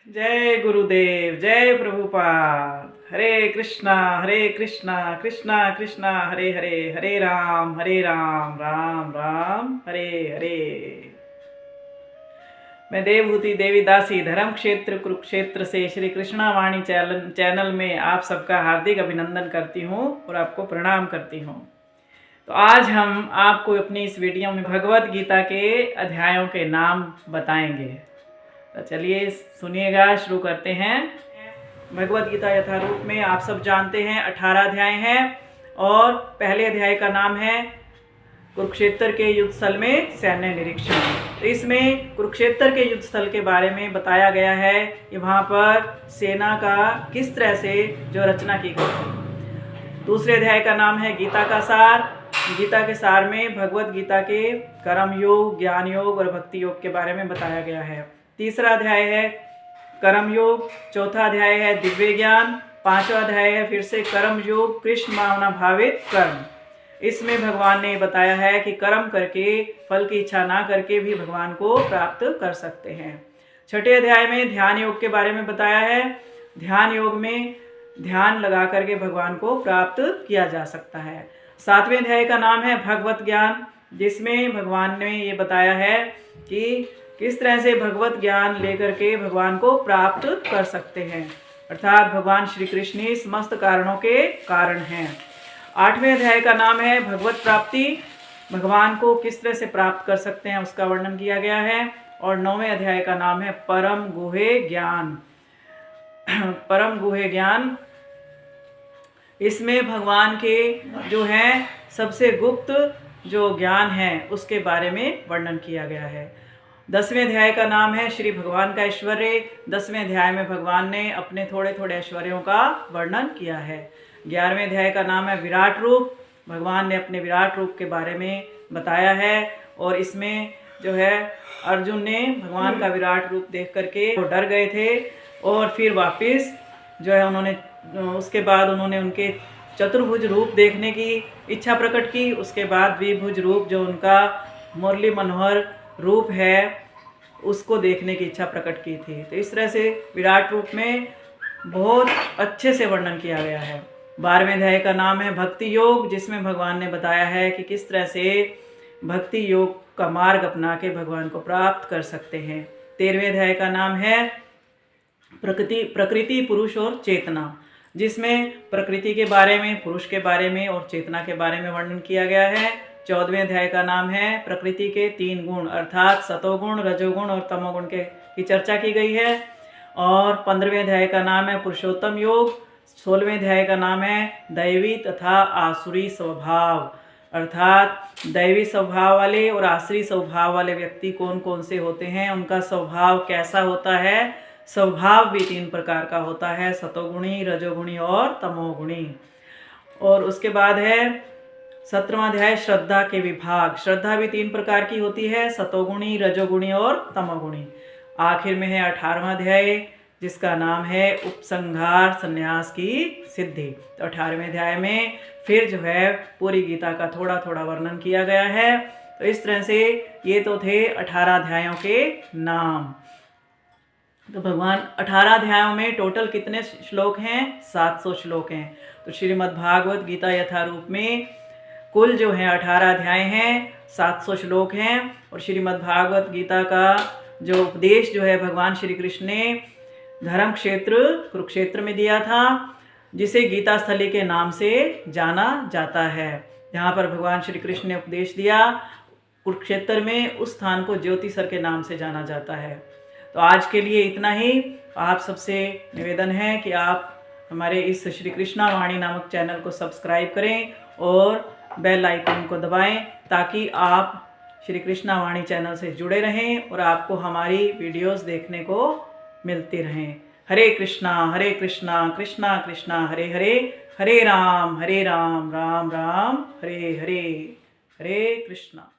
जय गुरुदेव, जय प्रभुपाद। हरे कृष्णा कृष्णा कृष्णा हरे हरे, हरे राम राम राम हरे हरे। मैं देवहूति देवी दासी धर्म क्षेत्र कुरुक्षेत्र से श्री कृष्णा वाणी चैनल में आप सबका हार्दिक अभिनंदन करती हूँ और आपको प्रणाम करती हूँ। तो आज हम आपको अपनी इस वीडियो में भगवत गीता के अध्यायों के नाम बताएंगे। तो चलिए सुनिएगा, शुरू करते हैं। भगवत गीता यथारूप में आप सब जानते हैं 18 अध्याय हैं और पहले अध्याय का नाम है कुरुक्षेत्र के युद्ध स्थल में सैन्य निरीक्षण। तो इसमें कुरुक्षेत्र के युद्ध स्थल के बारे में बताया गया है कि वहाँ पर सेना का किस तरह से जो रचना की गई थी। दूसरे अध्याय का नाम है गीता का सार। गीता के सार में भगवत गीता के कर्म योग, ज्ञान योग और भक्ति योग के बारे में बताया गया है। तीसरा अध्याय है कर्म योग, चौथा अध्याय है दिव्य ज्ञान, पांचवा अध्याय है फिर से कर्म योग कृष्ण भावना भावित कर्म। इसमें भगवान ने बताया है कि कर्म करके फल की इच्छा ना करके भी भगवान को प्राप्त कर सकते हैं। छठे अध्याय में ध्यान योग के बारे में बताया है। ध्यान योग में ध्यान लगा करके भगवान को प्राप्त किया जा सकता है। सातवें अध्याय का नाम है भगवत ज्ञान, जिसमें भगवान ने ये बताया है कि किस तरह से भगवत ज्ञान लेकर के भगवान को प्राप्त कर सकते हैं, अर्थात भगवान श्री कृष्ण ही समस्त कारणों के कारण हैं। आठवें अध्याय का नाम है भगवत प्राप्ति, भगवान को किस तरह से प्राप्त कर सकते हैं उसका वर्णन किया गया है। और नौवें अध्याय का नाम है परम गुह्य ज्ञान। परम गुह्य ज्ञान, इसमें भगवान के जो है सबसे गुप्त जो ज्ञान है उसके बारे में वर्णन किया गया है। 10वें अध्याय का नाम है श्री भगवान का ऐश्वर्य। 10वें अध्याय में भगवान ने अपने थोड़े थोड़े ऐश्वर्यों का वर्णन किया है। 11वें अध्याय का नाम है विराट रूप, भगवान ने अपने विराट रूप के बारे में बताया है। और इसमें जो है अर्जुन ने भगवान का विराट रूप देख करके वो डर गए थे और फिर वापस जो है उन्होंने उसके बाद उन्होंने उनके चतुर्भुज रूप देखने की इच्छा प्रकट की। उसके बाद द्विभुज रूप जो उनका मुरली मनोहर रूप है उसको देखने की इच्छा प्रकट की थी। तो इस तरह से विराट रूप में बहुत अच्छे से वर्णन किया गया है। 12वें अध्याय का नाम है भक्ति योग, जिसमें भगवान ने बताया है कि किस तरह से भक्ति योग का मार्ग अपना के भगवान को प्राप्त कर सकते हैं। 13वें अध्याय का नाम है प्रकृति पुरुष और चेतना, जिसमें प्रकृति के बारे में, पुरुष के बारे में और चेतना के बारे में वर्णन किया गया है। 14वें अध्याय का नाम है प्रकृति के 3 गुण, अर्थात सतोगुण, रजोगुण और तमोगुण की चर्चा की गई है। और 15वें अध्याय का नाम है पुरुषोत्तम योग। 16वें अध्याय का नाम है दैवी तथा आसुरी स्वभाव, अर्थात दैवी स्वभाव वाले और आसुरी स्वभाव वाले व्यक्ति कौन कौन से होते हैं, उनका स्वभाव कैसा होता है। स्वभाव भी 3 प्रकार का होता है, सतोगुणी, रजोगुणी और तमोगुणी। और उसके बाद है 17वां अध्याय श्रद्धा के विभाग। श्रद्धा भी 3 प्रकार की होती है, सतोगुणी, रजोगुणी और तमोगुणी। आखिर में है 18वां अध्याय, जिसका नाम है उपसंहार संन्यास की सिद्धि। तो 18वें अध्याय में फिर जो है पूरी गीता का थोड़ा थोड़ा वर्णन किया गया है। तो इस तरह से ये तो थे 18 अध्यायों के नाम। तो भगवान 18 अध्यायों में टोटल कितने श्लोक हैं? 700 श्लोक हैं। तो श्रीमद् भागवत गीता यथारूप में कुल जो है 18 अध्याय हैं, 700 श्लोक हैं। और श्रीमद् भागवत गीता का जो उपदेश जो है भगवान श्री कृष्ण ने धर्म क्षेत्र कुरुक्षेत्र में दिया था, जिसे गीता स्थली के नाम से जाना जाता है। जहाँ पर भगवान श्री कृष्ण ने उपदेश दिया, कुरुक्षेत्र में उस स्थान को ज्योतिसर के नाम से जाना जाता है। तो आज के लिए इतना ही। आप सबसे निवेदन है कि आप हमारे इस श्री कृष्णा वाणी नामक चैनल को सब्सक्राइब करें और बेल आइकन को दबाएं, ताकि आप श्री कृष्णा वाणी चैनल से जुड़े रहें और आपको हमारी वीडियोस देखने को मिलती रहें। हरे कृष्णा कृष्णा कृष्णा हरे हरे, हरे राम राम राम हरे हरे, हरे कृष्णा।